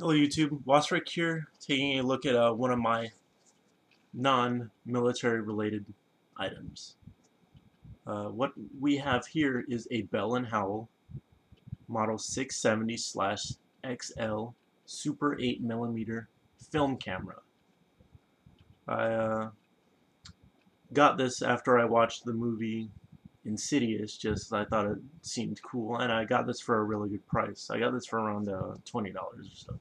Hello YouTube, Wasrick here, taking a look at one of my non-military related items. What we have here is a Bell & Howell Model 670/XL Super 8mm film camera. I got this after I watched the movie Insidious, just I thought it seemed cool, and I got this for a really good price. I got this for around $20 or so.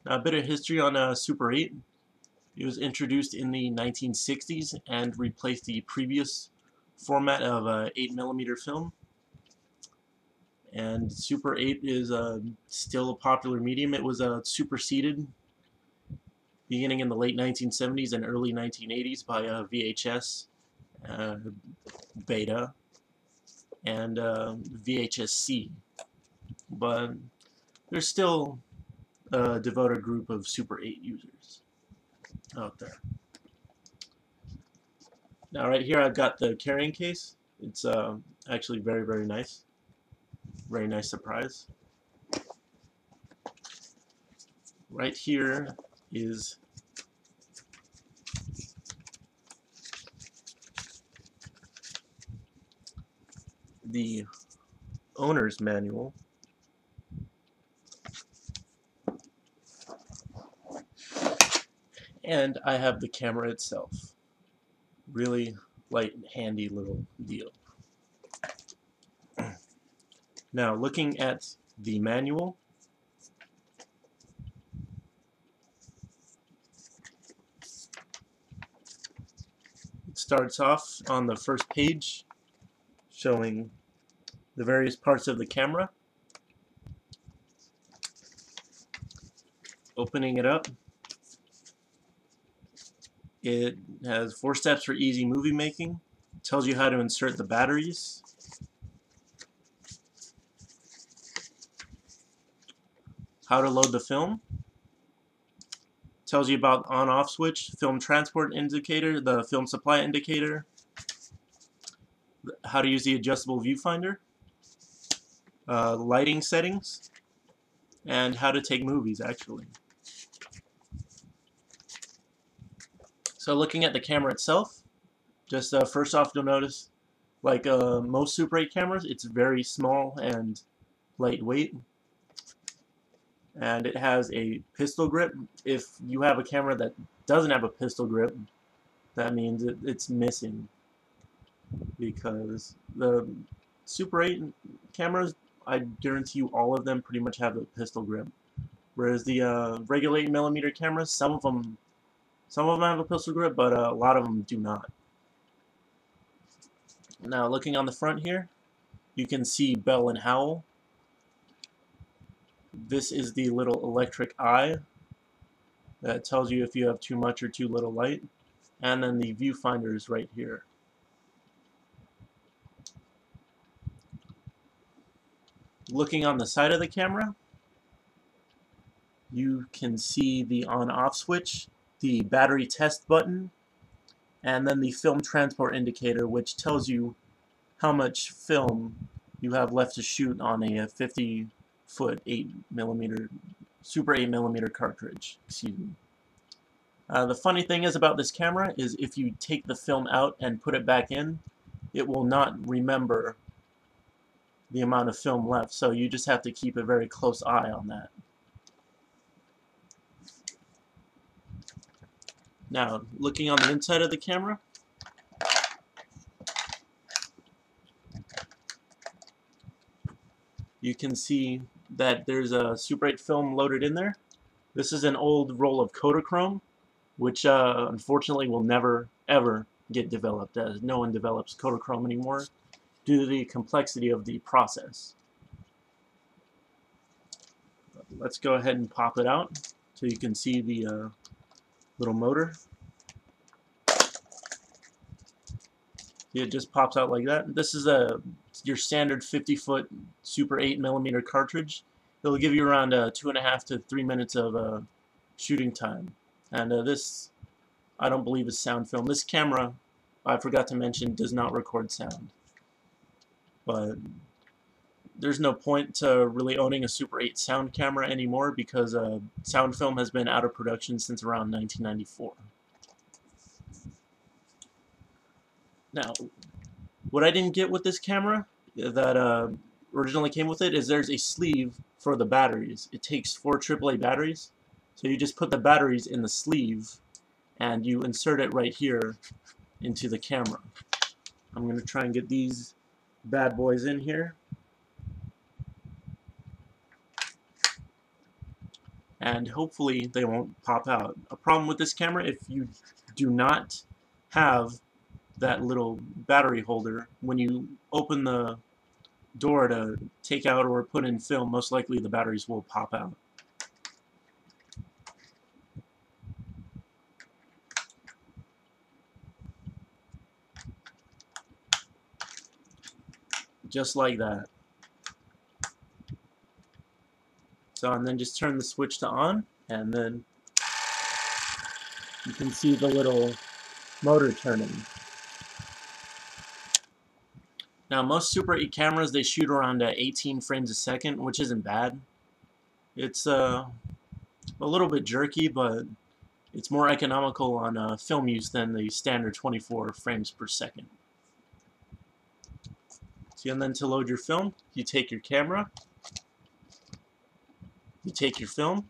Now, a bit of history on Super 8. It was introduced in the 1960s and replaced the previous format of 8mm film. And Super 8 is still a popular medium. It was superseded beginning in the late 1970s and early 1980s by VHS, Beta, and VHS-C. But there's still a devoted group of Super 8 users out there. Now right here I've got the carrying case. It's actually very, very nice. Very nice surprise. Right here is the owner's manual. And I have the camera itself. Really light and handy little deal. Now, looking at the manual, it starts off on the first page showing the various parts of the camera. Opening it up, it has 4 steps for easy movie making. It tells you how to insert the batteries. How to load the film. It tells you about on-off switch, film transport indicator, the film supply indicator, how to use the adjustable viewfinder, lighting settings, and how to take movies actually. So looking at the camera itself, just first off you'll notice, like most Super 8 cameras, it's very small and lightweight. And it has a pistol grip. If you have a camera that doesn't have a pistol grip, that means it's missing. Because the Super 8 cameras, I guarantee you all of them pretty much have a pistol grip. Whereas the regular 8mm cameras, some of them have a pistol grip, but a lot of them do not. Now, looking on the front here, you can see Bell & Howell. This is the little electric eye that tells you if you have too much or too little light. And then the viewfinder is right here. Looking on the side of the camera, you can see the on-off switch, the battery test button, and then the film transport indicator, which tells you how much film you have left to shoot on a 50-foot 8mm Super 8mm cartridge. Excuse me. The funny thing is about this camera is if you take the film out and put it back in, it will not remember the amount of film left, so you just have to keep a very close eye on that. Now, looking on the inside of the camera, you can see that there's a Super 8 film loaded in there. This is an old roll of Kodachrome, which unfortunately will never, ever get developed, as no one develops Kodachrome anymore due to the complexity of the process. Let's go ahead and pop it out so you can see the little motor. It just pops out like that. This is your standard 50-foot Super 8mm cartridge. It'll give you around 2.5 to 3 minutes of shooting time. And this, I don't believe, is sound film. This camera, I forgot to mention, does not record sound. But there's no point to really owning a Super 8 sound camera anymore because sound film has been out of production since around 1994. Now, what I didn't get with this camera that originally came with it is there's a sleeve for the batteries. It takes 4 AAA batteries, so you just put the batteries in the sleeve and you insert it right here into the camera. I'm going to try and get these bad boys in here. And hopefully they won't pop out. A problem with this camera, if you do not have that little battery holder, when you open the door to take out or put in film, most likely the batteries will pop out. Just like that. So, and then just turn the switch to on, and then you can see the little motor turning. Now, most Super 8 cameras, they shoot around 18 frames a second, which isn't bad. It's a little bit jerky, but it's more economical on film use than the standard 24 frames per second. So, and then to load your film, you take your camera, you take your film,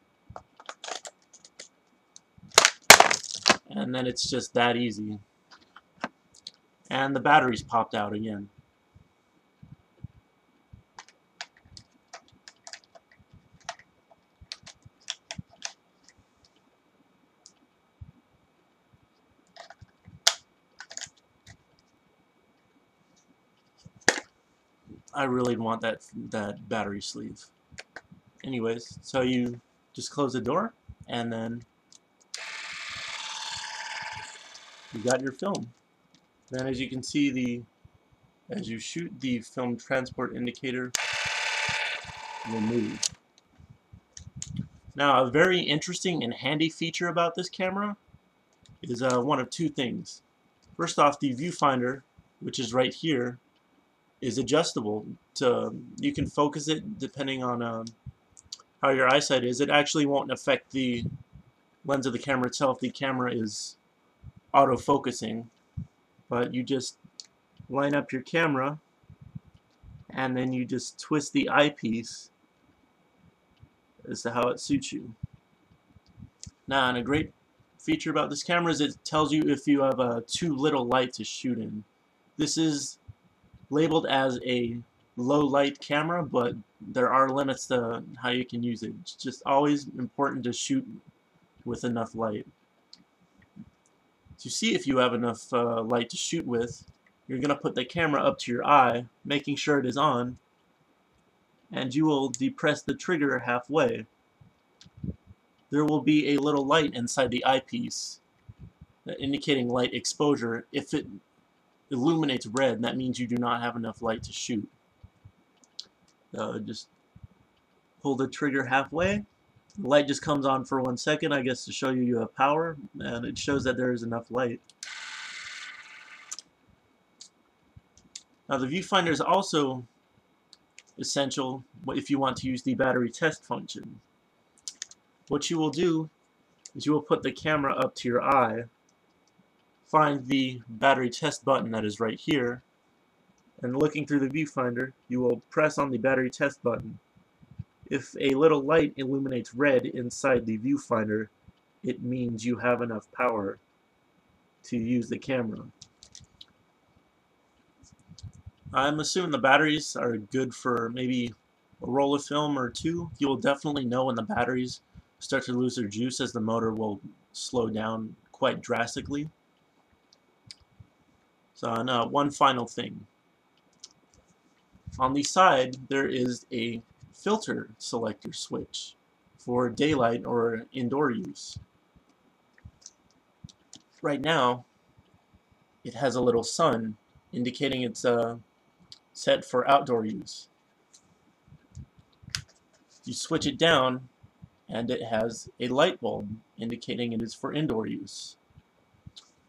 and then it's just that easy. And the batteries popped out again. I really want that battery sleeve. Anyways, so you just close the door, and then you got your film. Then, as you can see, as you shoot, the film transport indicator will move. Now, a very interesting and handy feature about this camera is one of two things. First off, the viewfinder, which is right here, is adjustable. You can focus it depending on how your eyesight is. It actually won't affect the lens of the camera itself. The camera is auto-focusing, but you just line up your camera and then you just twist the eyepiece as to how it suits you. Now, and a great feature about this camera is it tells you if you have too little light to shoot in. This is labeled as a low light camera, but there are limits to how you can use it. It's just always important to shoot with enough light. To see if you have enough light to shoot with, you're going to put the camera up to your eye, making sure it is on, and you will depress the trigger halfway. There will be a little light inside the eyepiece indicating light exposure. If it illuminates red, that means you do not have enough light to shoot. Just pull the trigger halfway. The light just comes on for 1 second, I guess, to show you have power, and it shows that there is enough light. Now, the viewfinder is also essential if you want to use the battery test function. What you will do is you will put the camera up to your eye, find the battery test button that is right here, and looking through the viewfinder, you will press on the battery test button. If a little light illuminates red inside the viewfinder, it means you have enough power to use the camera. I'm assuming the batteries are good for maybe a roll of film or two. You will definitely know when the batteries start to lose their juice, as the motor will slow down quite drastically. So, and one final thing. On the side, there is a filter selector switch for daylight or indoor use. Right now, it has a little sun indicating it's set for outdoor use. You switch it down, and it has a light bulb indicating it is for indoor use.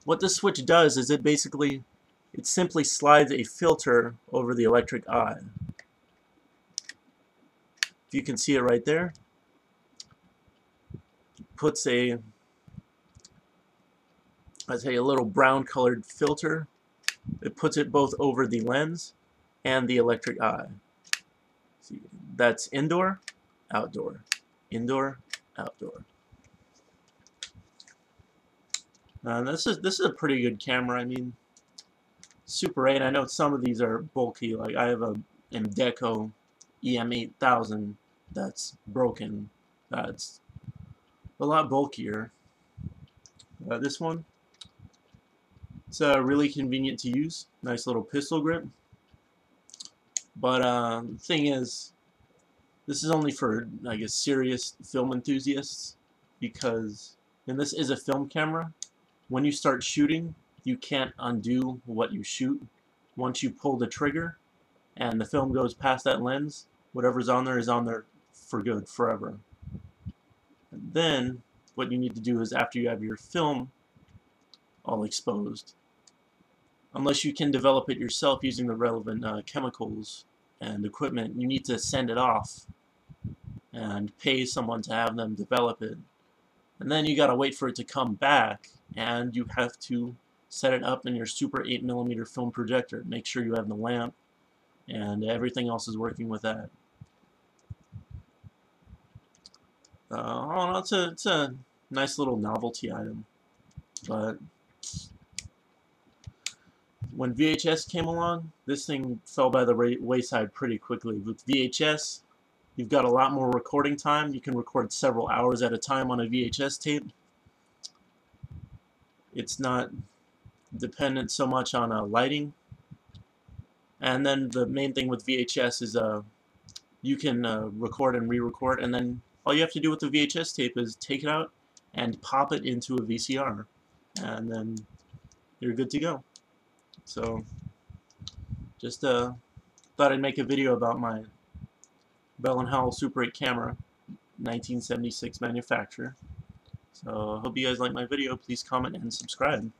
What this switch does is it simply slides a filter over the electric eye. if you can see it right there, puts a, let's say, a little brown colored filter. It puts it both over the lens and the electric eye. See, that's indoor, outdoor, indoor, outdoor. This is a pretty good camera. I mean, Super 8. I know some of these are bulky. Like I have a Indeco EM8000 that's broken. That's a lot bulkier. This one, it's really convenient to use. Nice little pistol grip. But the thing is, this is only for, I guess, serious film enthusiasts, because, and this is a film camera, when you start shooting, you can't undo what you shoot. Once you pull the trigger and the film goes past that lens, whatever's on there is on there for good, forever. And then what you need to do is, after you have your film all exposed, unless you can develop it yourself using the relevant chemicals and equipment, you need to send it off and pay someone to have them develop it. And then you gotta wait for it to come back, and you have to set it up in your Super 8mm film projector. Make sure you have the lamp and everything else is working with that. Oh, it's a nice little novelty item, but when VHS came along, this thing fell by the wayside pretty quickly. With VHS, you've got a lot more recording time. You can record several hours at a time on a VHS tape. It's not dependent so much on lighting. And then the main thing with VHS is you can record and re-record, and then all you have to do with the VHS tape is take it out and pop it into a VCR, and then you're good to go. So just thought I'd make a video about my Bell & Howell Super 8 camera, 1976 manufacturer. So I hope you guys like my video. Please comment and subscribe.